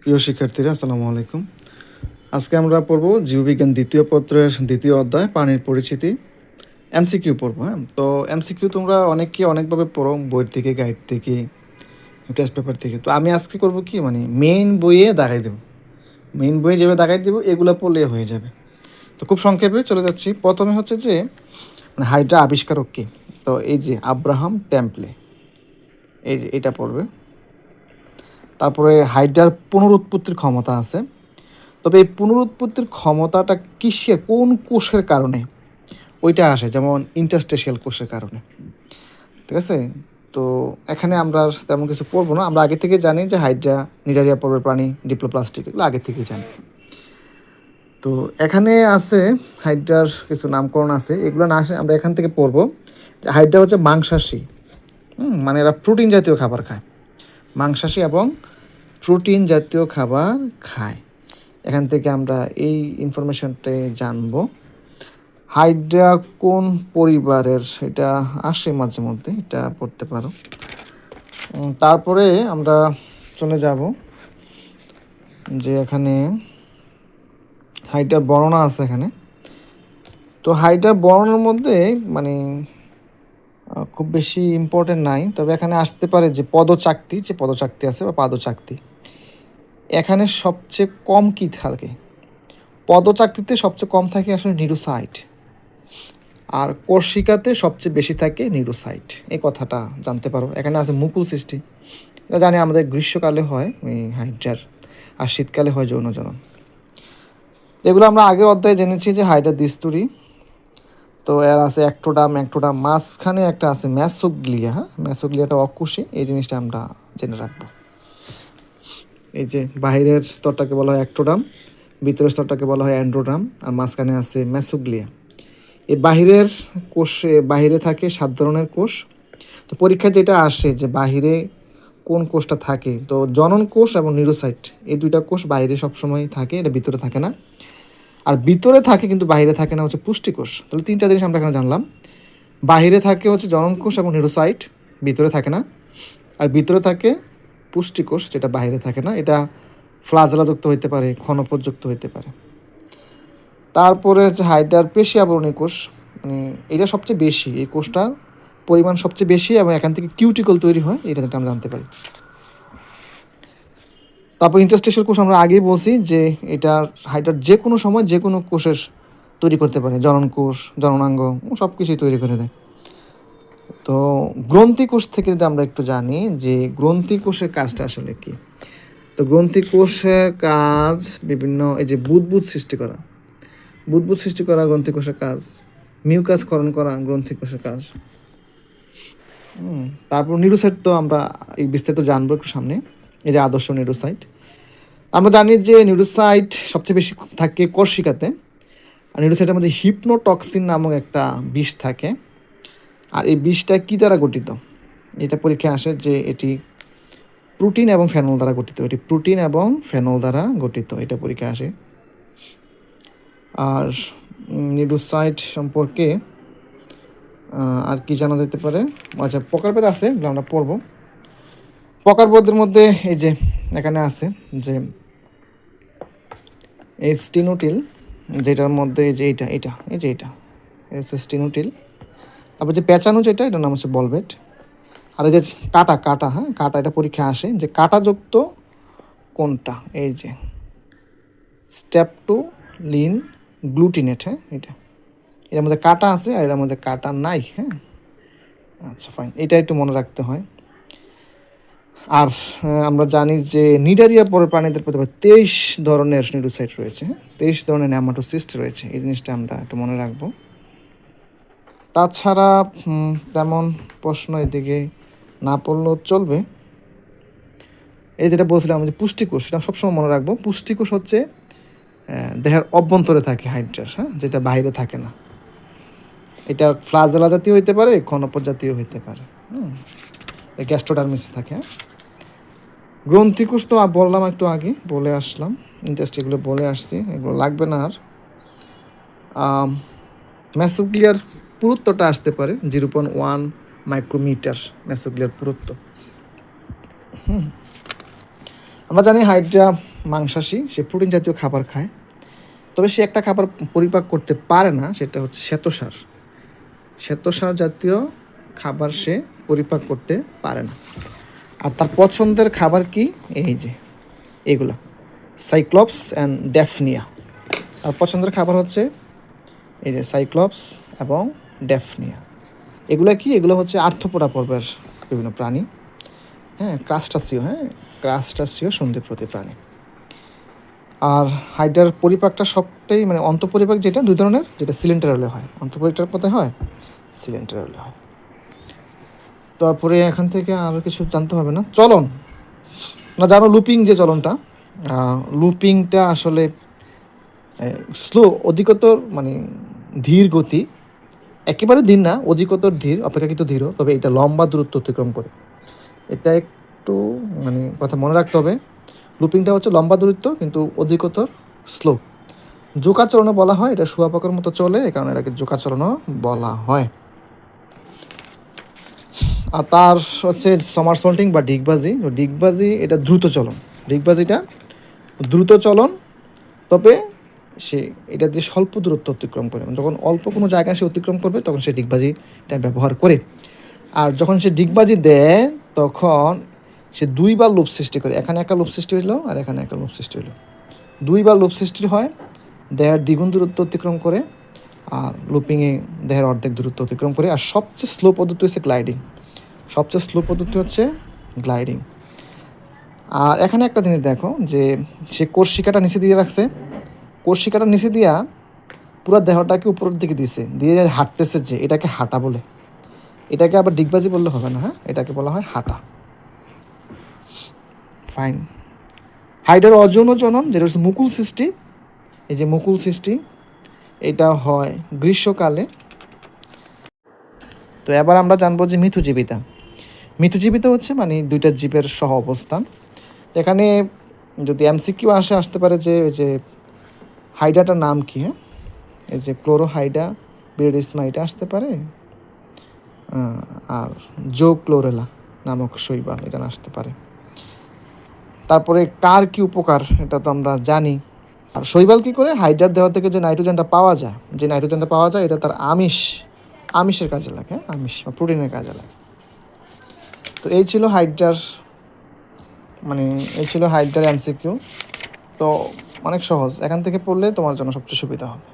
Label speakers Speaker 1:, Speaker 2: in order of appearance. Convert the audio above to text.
Speaker 1: প্রিয় শিক্ষার্থীরা, আসসালামু আলাইকুম। আজকে আমরা পড়ব জীববিজ্ঞান দ্বিতীয় পত্রের দ্বিতীয় অধ্যায় পানির পরিচিতি। এমসিকিউ পড়ব। হ্যাঁ, তো এমসিকিউ তোমরা অনেককে অনেকভাবে পড়ো, বইয়ের থেকে, গাইড থেকে, টেস্ট পেপার থেকে। তো আমি আজকে করব কি, মানে মেইন বইয়ে দাগাই দেবো। মেইন বইয়ে যেভাবে দাগাই দেবো এগুলো পড়লে হয়ে যাবে। তো খুব সংক্ষেপে চলে যাচ্ছি। প্রথমে হচ্ছে যে মানে হাইড্রা আবিষ্কারক কে। তো এই যে আব্রাহাম টেম্পলে, এই যে এটা পড়বে। তারপরে হাইড্রার পুনরুৎপত্তির ক্ষমতা আছে। তবে এই পুনরুৎপত্তির ক্ষমতাটা কিসের, কোন কোষের কারণে ওইটা আসে, যেমন ইন্টারস্টেশিয়াল কোষের কারণে। ঠিক আছে। তো এখানে আমরা তেমন কিছু পড়বো না, আমরা আগে থেকে জানি যে হাইড্রা নিডারিয়া পর্বের প্রাণী, ডিপ্লোপ্লাস্টিক, এগুলো আগে থেকে জানি। তো এখানে আছে হাইড্রার কিছু নামকরণ আছে, এগুলো না আসে আমরা এখান থেকে পড়বো যে হাইড্রা হচ্ছে মাংসাশী। মানে এরা প্রোটিন জাতীয় খাবার খায়, মাংসাশী এবং প্রোটিন জাতীয় খাবার খায়। এখান থেকে আমরা এই ইনফরমেশনটাই জানবো। হাইড্রা কোন পরিবারের, এটা আসে মাঝে মধ্যে, এটা পড়তে পারো। তারপরে আমরা চলে যাব যে এখানে হাইড্রার বর্ণনা আছে এখানে। তো হাইড্রার বর্ণনার মধ্যে মানে খুব বেশি ইম্পর্টেন্ট নাই, তবে এখানে আসতে পারে যে পদচাকতি, যে পদচাকতি আছে বা পাদচাকতি, এখানে সবচেয়ে কম কি থাকে, পদচাকতিতে সবচেয়ে কম থাকে আসলে নিউরোসাইট, আর কোর্সিকাতে সবচেয়ে বেশি থাকে নিউরোসাইট। এই কথাটা জানতে পারো। এখানে আছে মুকুল সৃষ্টি, এটা জানি আমাদের গ্রীষ্মকালে হয় ওই হাইড্রার, আর শীতকালে হয় যৌন জনন। এগুলো আমরা আগের অধ্যায়ে জেনেছি যে হাইড্রা দ্বিস্তরী। তো এর আছে অ্যাক্টোডাম, মাঝখানে একটা আছে ম্যাসোগ্লিয়া। হ্যাঁ, ম্যাসোগ্লিয়াটা অকুশী, এই জিনিসটা আমরা জেনে রাখবো। এই যে বাহিরের স্তরটাকে বলা হয় অ্যাক্টোডাম, ভিতরের স্তরটাকে বলা হয় অ্যান্ড্রোডাম, আর মাঝখানে আছে ম্যাসোগ্লিয়া। এই বাহিরের কোষে, বাহিরে থাকে 7 ধরনের কোষ। তো পরীক্ষায় যেটা আসে যে বাহিরে কোন কোষটা থাকে, তো জনন কোষ এবং নিউরোসাইট, এই দুইটা কোষ বাইরে সবসময় থাকে, এটা ভিতরে থাকে না। আর ভিতরে থাকে কিন্তু বাইরে থাকে না হচ্ছে পুষ্টিকোষ। তাহলে 3টা জিনিস আমরা এখানে জানলাম। বাহিরে থাকে হচ্ছে জনন কোষ এবং নিউরোসাইট, ভিতরে থাকে না। আর ভিতরে থাকে পুষ্টিকোষ, যেটা বাইরে থাকে না। এটা ফ্লাজেলাযুক্ত হইতে পারে, ক্ষণপথযুক্ত হইতে পারে। তারপরে হচ্ছে হাইড্রার পেশি আবরণী কোষ, মানে এটা সবচেয়ে বেশি, এই কোষটার পরিমাণ সবচেয়ে বেশি এবং এখান থেকে কিউটিকল তৈরি হয়, এটা আমরা জানতে পারি। তারপর ইন্টারস্টেশিয়াল কোষ আমরা আগেই বলছি যে এটা হাইড্রার যে কোনো সময় যে কোনো কোষের তৈরি করতে পারে, জনন কোষ, জননাঙ্গ, সব কিছুই তৈরি করে দেয়। তো গ্রন্থি কোষ থেকে যদি আমরা একটু জানি যে গ্রন্থি কোষের কাজটা আসলে কি। তো গ্রন্থি কোষের কাজ বিভিন্ন, এই যে বুদবুদ সৃষ্টি করা, বুদবুদ সৃষ্টি করা গ্রন্থি কোষের কাজ, মিউকাস ক্ষরণ করা গ্রন্থি কোষের কাজ। তারপর নিউরোসাইট তো আমরা এই বিস্তারিত জানবো একটু সামনে। এই যে আদর্শ নিউরোসাইট, আমরা জানি যে নিউরোসাইট সবচেয়ে বেশি থাকে কোর্সিকাতে। আর নিউরোসাইটের মধ্যে হিপনোটক্সিন নামক একটা বিষ থাকে। আর এই বিষটা কী দ্বারা গঠিত, এটা পরীক্ষায় আসে যে এটি প্রোটিন এবং ফেনল দ্বারা গঠিত, এটি প্রোটিন এবং ফেনল দ্বারা গঠিত, এটা পরীক্ষায় আসে। আর নিউরোসাইট সম্পর্কে আর কি জানা যেতে পারে, আচ্ছা প্রকারভেদ আছে, এগুলো আমরা পড়বো। প্রকারভেদের মধ্যে এই যে এখানে আছে যে এই স্টিনোটিল, যেটার মধ্যে এই যে এইটা এটা এই যে এটা হচ্ছে স্টিনোটিল। তারপর যে পেঁচানো যেটা, এটার নাম হচ্ছে বলবেট। আর এই যে কাটা কাটা, হ্যাঁ কাটা, এটা পরীক্ষা আসে যে কাটাযুক্ত কোনটা, এই যে স্ট্যাপটোলিন গ্লুটিনেট। হ্যাঁ, এটার মধ্যে কাটা আছে আর এটার মধ্যে কাটা নাই। হ্যাঁ, আচ্ছা ফাইন, এটা একটু মনে রাখতে হয়। আর আমরা জানি যে নিডারিয়া পরের প্রাণীদের প্রতি 23 ধরনের নিউরোসাইট রয়েছে, 23 ধরনের নেমাটোসিস্ট রয়েছে, এই জিনিসটা আমরা একটু মনে রাখবো। তাছাড়া তেমন প্রশ্ন এদিকে না পড়লেও চলবে। এই যেটা বলছিলাম যে পুষ্টিকোষ, সেটা সবসময় মনে রাখবো। পুষ্টিকোষ হচ্ছে দেহের অভ্যন্তরে থাকে হাইড্রার, হ্যাঁ, যেটা বাইরে থাকে না। এটা ফ্লাজেলা জাতীয় হইতে পারে, ক্ষণপথ জাতীয় হইতে পারে, গ্যাস্ট্রোডার্মিসে থাকে। হ্যাঁ, গ্রন্থিকোষ তো বললাম একটু আগে, বলে আসলাম, জাস্ট এগুলো বলে আসছি, এগুলো লাগবে না আর। ম্যাসোগ্লিয়ার পুরুত্বটা আসতে পারে 0.1 মাইক্রোমিটার, ম্যাসোগ্লিয়ার পুরুত্ব। আমরা জানি হাইড্রা মাংসাশী, সে প্রোটিন জাতীয় খাবার খায়, তবে সে একটা খাবার পরিপাক করতে পারে না, সেটা হচ্ছে শ্বেতসার। শ্বেতসার জাতীয় খাবার সে পরিপাক করতে পারে না। আর তার পছন্দের খাবার কি? এই যে এগুলো, সাইক্লপস অ্যান্ড ড্যাফনিয়া। তার পছন্দের খাবার হচ্ছে এই যে সাইক্লপস এবং ড্যাফনিয়া। এগুলো কি? এগুলো হচ্ছে আর্থ্রোপোডা পর্বের বিভিন্ন প্রাণী, হ্যাঁ, ক্রাস্টাসীয় সন্ধিপ্রতি প্রাণী। আর হাইড্রার পরিপাকটা সবটাই মানে অন্তঃপরিপাক যেটা দুই ধরনের, যেটা সিলিন্ডারেলে হয়, অন্তঃপরিপাক কোথায় হয়? সিলিন্ডারেলে হয়। তারপরে এখান থেকে আরও কিছু জানতে হবে না। চলন না, জানো লুপিং যে চলনটা, লুপিংটা আসলে স্লো, অধিকতর মানে ধীর গতি, একেবারে ধীর না, অধিকতর ধীর, অপেক্ষাকৃত ধীর, তবে এটা লম্বা দূরত্ব অতিক্রম করে। এটা একটু মানে কথা মনে রাখতে হবে, লুপিংটা হচ্ছে লম্বা দূরত্ব কিন্তু অধিকতর স্লো। জোকাচরণও বলা হয়, এটা শুয়াপাকার মতো চলে, এই কারণে এটাকে জোকাচরণও বলা হয়। আর তার হচ্ছে সমারসল্টিং বা ডিগবাজি। ডিগবাজি এটা দ্রুত চলন, ডিগবাজিটা দ্রুত চলন, তবে সে এটা দিয়ে স্বল্প দূরত্ব অতিক্রম করে। যখন অল্প কোনো জায়গায় সে অতিক্রম করবে তখন সে ডিগবাজিটা ব্যবহার করে। আর যখন সে ডিগবাজি দেয় তখন সে দুইবার লুপ সৃষ্টি করে, এখানে একটা লুপ সৃষ্টি হইলো আর এখানে একটা লুপ সৃষ্টি হইলো, দুইবার লুপ সৃষ্টি হয়, দেহের দ্বিগুণ দূরত্ব অতিক্রম করে, আর লুপিংয়ে দেহের অর্ধেক দূরত্ব অতিক্রম করে। আর সবচেয়ে স্লো পদ্ধতি হচ্ছে গ্লাইডিং, সবচেয়ে স্লো পদ্ধতি হচ্ছে গ্লাইডিং। আর এখানে একটা জিনিস দেখো যে সে কর্ষিকাটা নিচে দিয়ে রাখছে, কর্ষিকাটা নিচে দিয়া পুরো দেহটাকে উপরের দিকে দিছে, দিয়ে হাঁটতেছে, যে এটাকে হাঁটা বলে। এটাকে আবার ডিগবাজি বললে হবে না, হ্যাঁ, এটাকে বলা হয় হাঁটা। ফাইন। হাইডার অযৌন জনন, যেটা হচ্ছে মুকুল সৃষ্টি, এই যে মুকুল সৃষ্টি, এটা হয় গ্রীষ্মকালে। তো এবার আমরা জানবো যে মিথুজীবিতা। মিথুজীবিতা হচ্ছে মানে দুইটা জীবের সহ অবস্থান। এখানে যদি এমসিকিউ আসতে পারে যে ওই যে হাইডাটার নাম কি, হ্যাঁ, এই যে ক্লোরোহাইডা বিরিডিসমা, এটা আসতে পারে, আর জো ক্লোরেলা নামক শৈবাল, এটা আসতে পারে। তারপরে কার কি উপকার এটা তো আমরা জানি। আর শৈবাল কী করে? হাইড্রার দেহ থেকে যে নাইট্রোজেনটা পাওয়া যায়, এটা তার আমিষের কাজে লাগে, হ্যাঁ, আমিষ বা প্রোটিনের কাজে লাগে। তো এই ছিল হাইড্রার এমসিকিউ। তো অনেক সহজ, এখান থেকে পড়লে তোমার জন্য সবচেয়ে সুবিধা হবে।